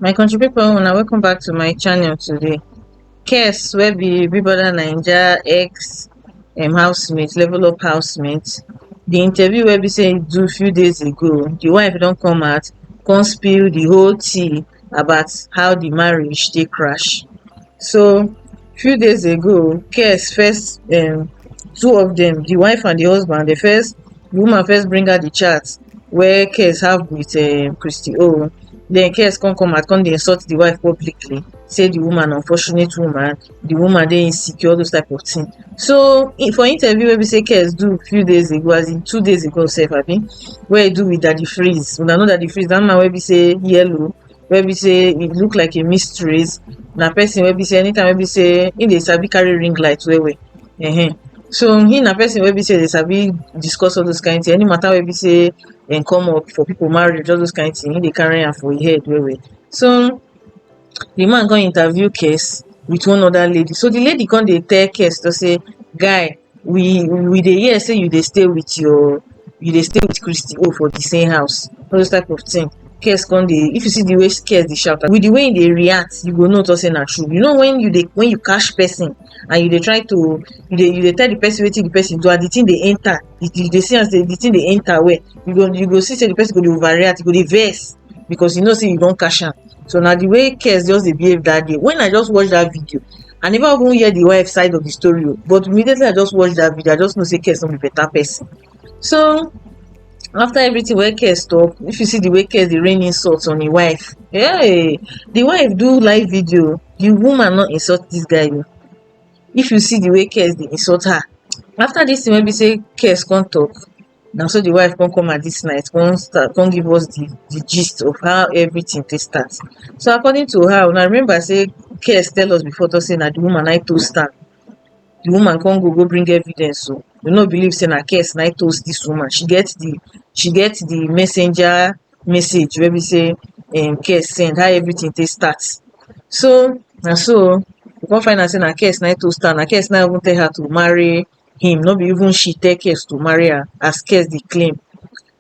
My country people, una welcome back to my channel today. Kess wey be BBNaija ex housemate, level up housemate. The interview wey be say e do few days ago, the wife don come out, come spill the whole tea about how the marriage dey crash. So few days ago, Kess first two of them, the wife and the husband, the woman first bring out the chat wey Kess have with Christy O. Then Kess come out, come dey insult the wife publicly, say the woman unfortunate woman, the woman dey insecure, all those type of thing. So for interview wey be say Kess do few days ago, as in 2 days ago sef abi, wey e do with Daddy Freeze. Una know Daddy Freeze, that man wey be say yellow, wey be say e look like a mysteries. Na person wey be say anytime wey be say im dey sabi carry ring light well well. So him na person wey be say dey sabi discuss all those kind thing. Any matter wey be say come up for people marriage, all those kind thing, him dey carry am for him head well well. So the man come interview Kess with one other lady. So the lady come dey tell Kess to say, guy, we dey hear say you dey stay with Christy O for the same house, all those type of thing. Kess come dey, if you see the way Kess dey shout, with the way e dey react, you go know to say na true. You know when you catch person and you dey try to you dey tell the person wetin the person do, and the thing dey enter, you dey see am say the thing dey enter well, you go see say the person go dey overreact, you go dey vex because you know say you don catch am. So na the way Kess just dey behave that day. When I just watch that video, I never even hear the wife side of the story, but immediately I just watch that video, I just know say Kess no be better person. So after everything wey Kess talk, if you see the way Kess dey rain insult on him wife, hey, the wife do live video, the woman no insult this guy. If you see the way Kess dey insult her, after this thing wey be say Kess come talk, na so the wife come out this night, come give us the gist of how everything take start. So according to her, una remember say Kess tell us before to say na the woman na toast am. The woman come go bring evidence. So we no believe say na Kess na toast this woman. She get the messenger message wey be say Kess send, how everything take start. So na so we come find out say na Kess na toast am. Na Kess na even tell her to marry him, no be even she tell Kess to marry her, as Kess dey claim.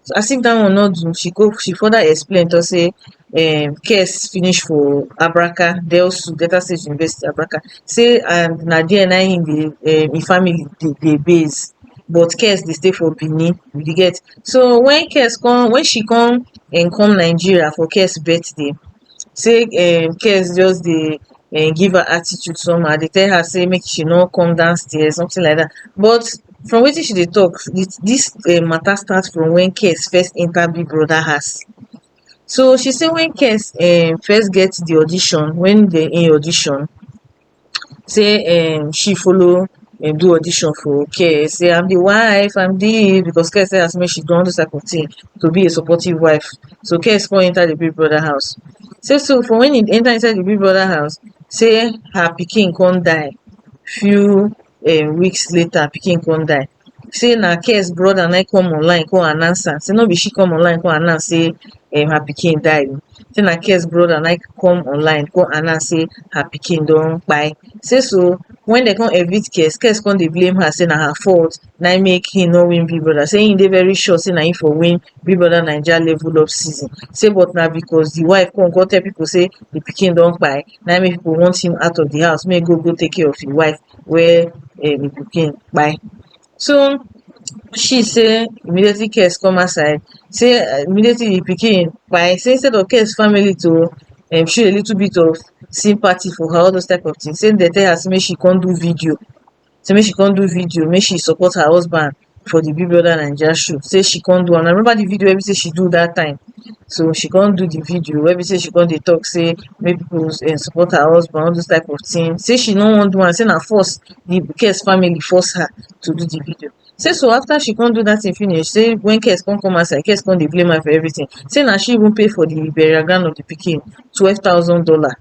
So as if that one no do, she further explain to say Kess finish for Abraka, Delta State University, Abraka, say and na there na him him family dey base, but Kess dey stay for Benin, you get. So when she come Nigeria for Kess birthday, say Kess just dey give her attitude somehow, dey tell her say make she no come downstairs, something like that. But from wetin she dey talk, this matter start from when Kess first enter Big Brother house. So she say when Kess first get the audition, when in audition, say she follow do audition for Kess, say I'm the wife, I'm this, because Kess tell her say make she do all those type of thing to be a supportive wife. So Kess come enter the Big Brother house. Say so for when he enter inside the Big Brother house, say her pikin come die. Few weeks later, pikin come die. Say na Kess brother na come online come announce am. Say no be she come online come announce say her pikin die. Say na Kess brother na come online come announce say her pikin don kpai. Say so when dem come evict Kess come dey blame her, say na her fault na make him no win Big Brother. Say him dey very sure say na him for win BBNaija level up season. Say but na because the wife come tell people say the pikin don kpai, na make people want him out of the house, make go take care of him wife wey the pikin kpai. So she say immediately Kess come outside, say immediately the pikin kpai, say instead of Kess family to show a little bit of sympathy for her, all those type of things, say they tell her say make she come do video, make she support her husband for the BBNaija show. Say she come do, and I remember the video wey be say she do that time. So she come do the video wey be say she come dey talk say make people support her husband, all those type of things. Say she no wan do am, say na force, the Kess family force her to do the video. Say so after she come do that thing finish, say when Kess come outside, Kess come dey blame her for everything. Say na she even pay for the burial ground of the pikin, $12,000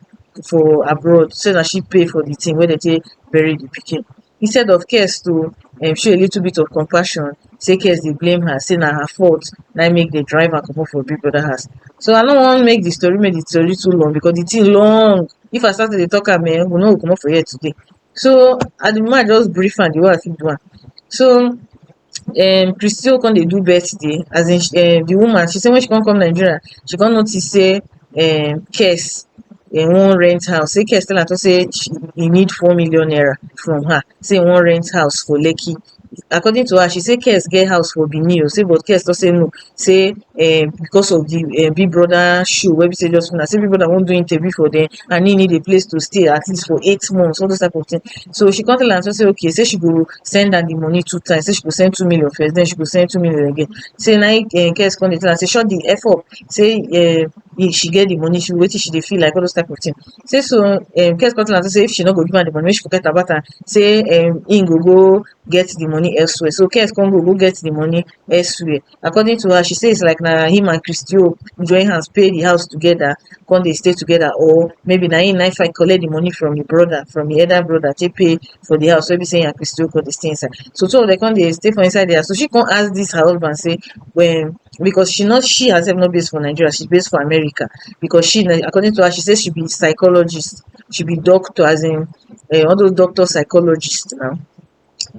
for abroad. Say na she pay for the thing wey dem take bury the pikin. Instead of Kess to show a little bit of compassion, say Kess dey blame her, say na her fault na make the driver comot for Big Brother house. So I no wan make the story too long, because the thing long. If I start to dey talk am, we no go comot for here today. So at the moment I just brief am the way I fit do am. So Christy come dey do birthday, as in the woman, she say when she come Nigeria, she come notice say Kess wan rent house. Say Kess tell am to say he need 4 million naira from her. Say he wan rent house for Lekki. According to her, she say Kess get house for Benin. Say but Kess don say no. Say because of the Big Brother show wey be say just una. Say Big Brother wan do interview for them and he need a place to stay at least for 8 months. All those type of thing. So she come tell am to say okay. Say she go send am the money 2 times. Say she go send 2 million first, then she go send 2 million again. Say na Kess come dey tell am say shut the f up. Say she get the money, she wetin she dey feel like, all those type of thing. Say so Kess come tell am say if she no go give am the money, make she forget about am. Say im go get the money elsewhere. So Kess come go get the money elsewhere. According to her, she say it's like na him and Christio join hands pay the house together, come dey stay together, or maybe na him na fight collect the money from the brother, from the elder brother, take pay for the house wey be say him and Christio come dey stay inside. So two of them come dey stay for inside there. So she come ask this her husband say when, because she herself not based for Nigeria, she's based for America. Because she, according to her, she says she be psychologist, she be doctor, as in all those doctor psychologists now.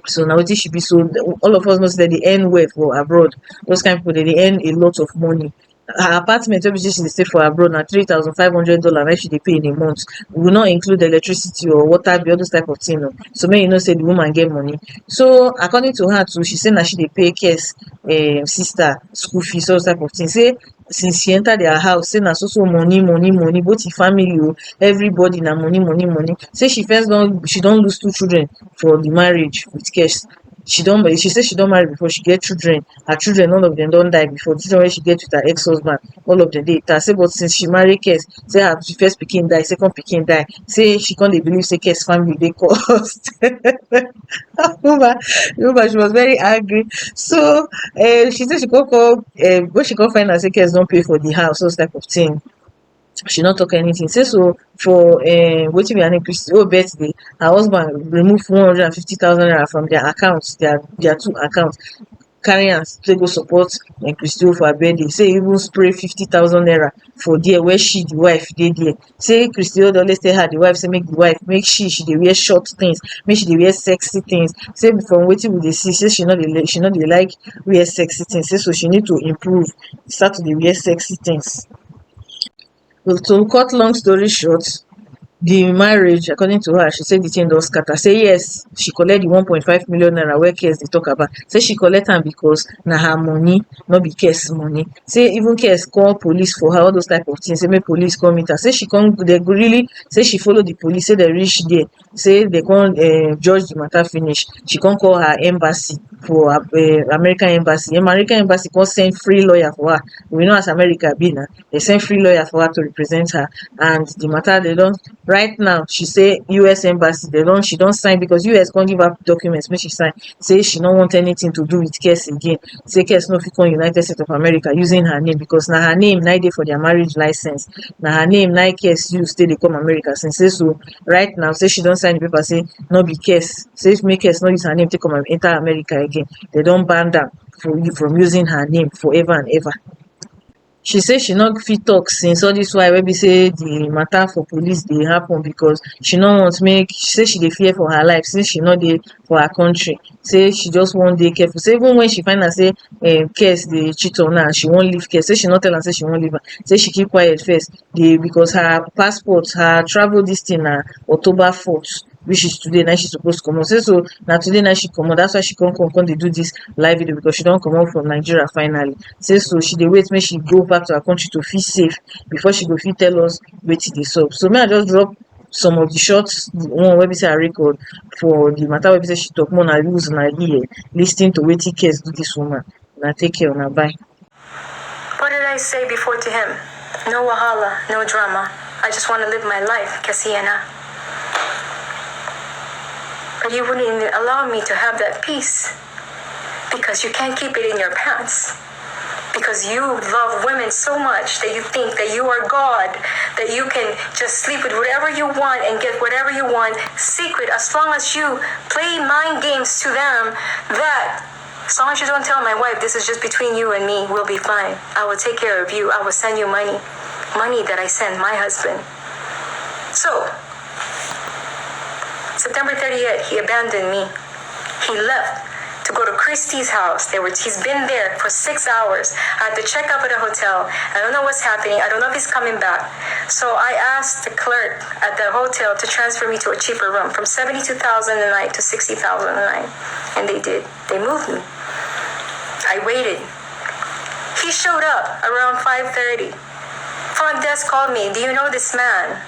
So now wetin she be. So all of us know say they earn well for abroad. Those kind of people they earn a lot of money. Her apartment wey be say she dey stay for abroad na $3,500 wey she dey pay in a month. We will not include electricity or water bill, all those type of thing. So make you know say the woman get money. So according to her too, she say na she dey pay Kess sister school fees, all those type of thing. Say since she enter their house, say na so money, both the family everybody na money. Say she don lose 2 children for the marriage with Kess. She say she don marry before she get children. Her children, all of them don die before. The children wey she get with her ex-husband, all of them dey with her. Say but since she marry Kess, say her first pikin die, second pikin die. Say she come dey believe say Kess family dey cursed. Woman, she was very angry. So she say she come call when she come find out say Kess don pay for the house, those type of thing. She not talk anything. Say so for wetin be her name, Christy birthday, her husband remove 150,000 naira from their accounts, their two accounts, carry am take go support Christy for her birthday. Say even spray 50,000 naira for there where she, the wife, dey there. Say Christy dey always tell her, the wife, say make the wife make she dey wear short things, make she dey wear sexy things. Say from wetin we dey see, say she no dey like wear sexy things. Say so she need to improve, start to dey wear sexy things. Well, to cut long story short, the marriage, according to her, she say the thing don scatter. Say yes, she collect the 1.5 million naira wey Kess dey talk about. Say she collect am because na her money, no be Kess money. Say even Kess call police for her, all those type of things. Say make police come meet her. Say she come, they really say she follow the police. Say they reach there. Say they come judge the matter finish. She come call her embassy for American embassy. American embassy come send free lawyer for her. We know as America be now, they send free lawyer for her to represent her. And the matter they don't. Right now, she say US embassy, she don't sign because US can't give her documents, make she sign. Say she don't want anything to do with Kess again. Say Kess no fit come United States of America using her name because now her name na dey for their marriage license. Now her name na Kess use stay dey come America since. Say so right now, say she don't sign the paper, say no be Kess. Say if make Kess not use her name to come and enter America again, they don't ban them from using her name forever and ever. She say she no fit talk since all this while wey be say the matter for police dey happen because she no want make, say she dey fear for her life since she no dey for her country. Say she just wan dey careful. Say even when she find out say Kess dey cheat on her, she wan leave Kess. Say she no tell am say she wan leave her. Say she keep quiet first. Because her passport, her travel this thing na October 4th. Which is today, now she's supposed to come out. Say so now today now she come out. That's why she come dey do this live video because she don't come out from Nigeria finally. Say so she dey wait make she go back to her country to feel safe before she go fit tell us wetin dey sup. So may I just drop some of the shots, one wey be say I record for the matter wey be say she talk, more na use na ear lis ten to wetin Kess do this woman. Now take care, now bye. What did I say before to him? No wahala, no drama. I just want to live my life, Kessiana. But you wouldn't even allow me to have that peace because you can't keep it in your pants. Because you love women so much that you think that you are God, that you can just sleep with whatever you want and get whatever you want secret, as long as you play mind games to them, that as long as you don't tell my wife this is just between you and me, we'll be fine. I will take care of you. I will send you money that I send my husband. So September 30th, he abandoned me. He left to to go to Christie's house. He's been there for 6 hours. I had to check up at a hotel. I don't know what's happening. I don't know if he's coming back. So I asked the clerk at the hotel to transfer me to a cheaper room from $72,000 a night to $60,000 a night. And they did. They moved me. I waited. He showed up around 5:30. Front desk called me. Do you know this man?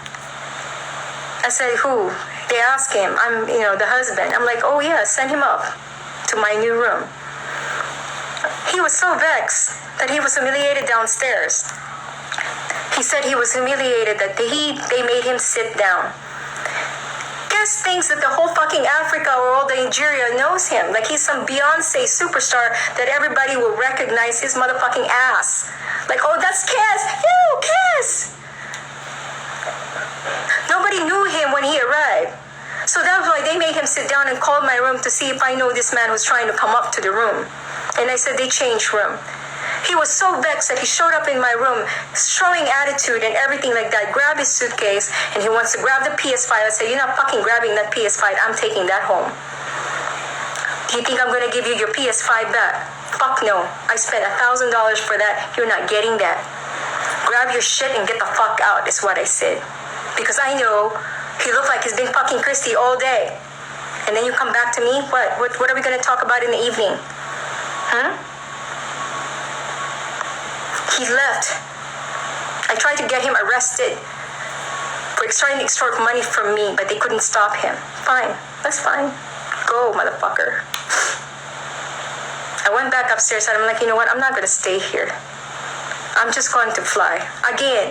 I said, who? They asked him. I'm, the husband. I'm like, oh yeah, send him up to my new room. He was so vexed that he was humiliated downstairs. He said he was humiliated that they made him sit down. Kess thinks that the whole fucking Africa or all the Nigeria knows him. Like he's some Beyonce superstar that everybody will recognize his motherfucking ass. Like, oh, that's Kess. Yo, Kess. Nobody knew him when he arrived. So that's why they made him sit down and called my room to see if I know this man was trying to come up to the room. And I said, they changed room. He was so vexed that he showed up in my room, showing attitude and everything like that, grabbed his suitcase, and he wants to grab the PS5. I said, you're not fucking grabbing that PS5. I'm taking that home. Do you think I'm going to give you your PS5 back? Fuck no. I spent $1,000 for that. You're not getting that. Grab your shit and get the fuck out, is what I said. Because I know he looked like he's been fucking Christy all day. And then you come back to me? What are we going to talk about in the evening? Huh? He left. I tried to get him arrested for trying to extort money from me, but they couldn't stop him. Fine. That's fine. Go, motherfucker. I went back upstairs and I'm like, you know what? I'm not going to stay here. I'm just going to fly. Again,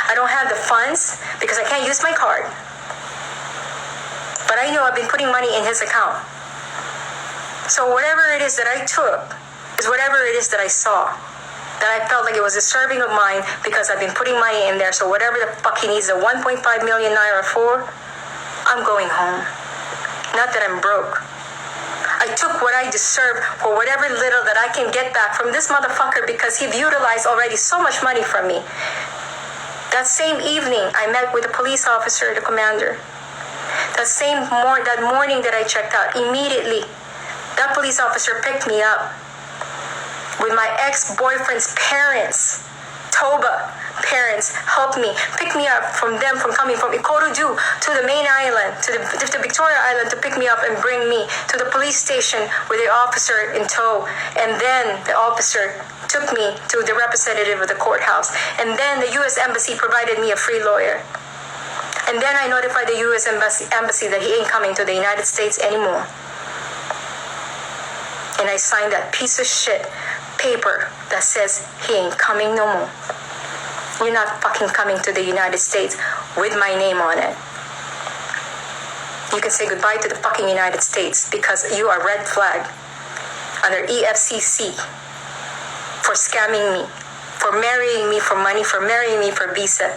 I don't have the funds because I can't use my card. But I know I've been putting money in his account. So whatever it is that I took is whatever it is that I saw. That I felt like it was a serving of mine because I've been putting money in there. So whatever the fuck he needs the 1.5 million naira for, I'm going home. Not that I'm broke. I took what I deserve for whatever little that I can get back from this motherfucker because he've utilized already so much money from me. That same evening, I met with the police officer, the commander. That morning that I checked out, immediately, that police officer picked me up with my ex-boyfriend's parents. Toba parents helped me, pick me up from coming from Ikorodu to the main island, to the Victoria Island to pick me up and bring me to the police station with the officer in tow. And then the officer took me to the representative of the courthouse. And then the U.S. Embassy provided me a free lawyer. And then I notified the U.S. Embassy that he ain't coming to the United States anymore. And I signed that piece of shit paper that says he ain't coming no more. You're not fucking coming to the United States with my name on it. You can say goodbye to the fucking United States because you are red flag under EFCC for scamming me, for marrying me for money, for marrying me for visa.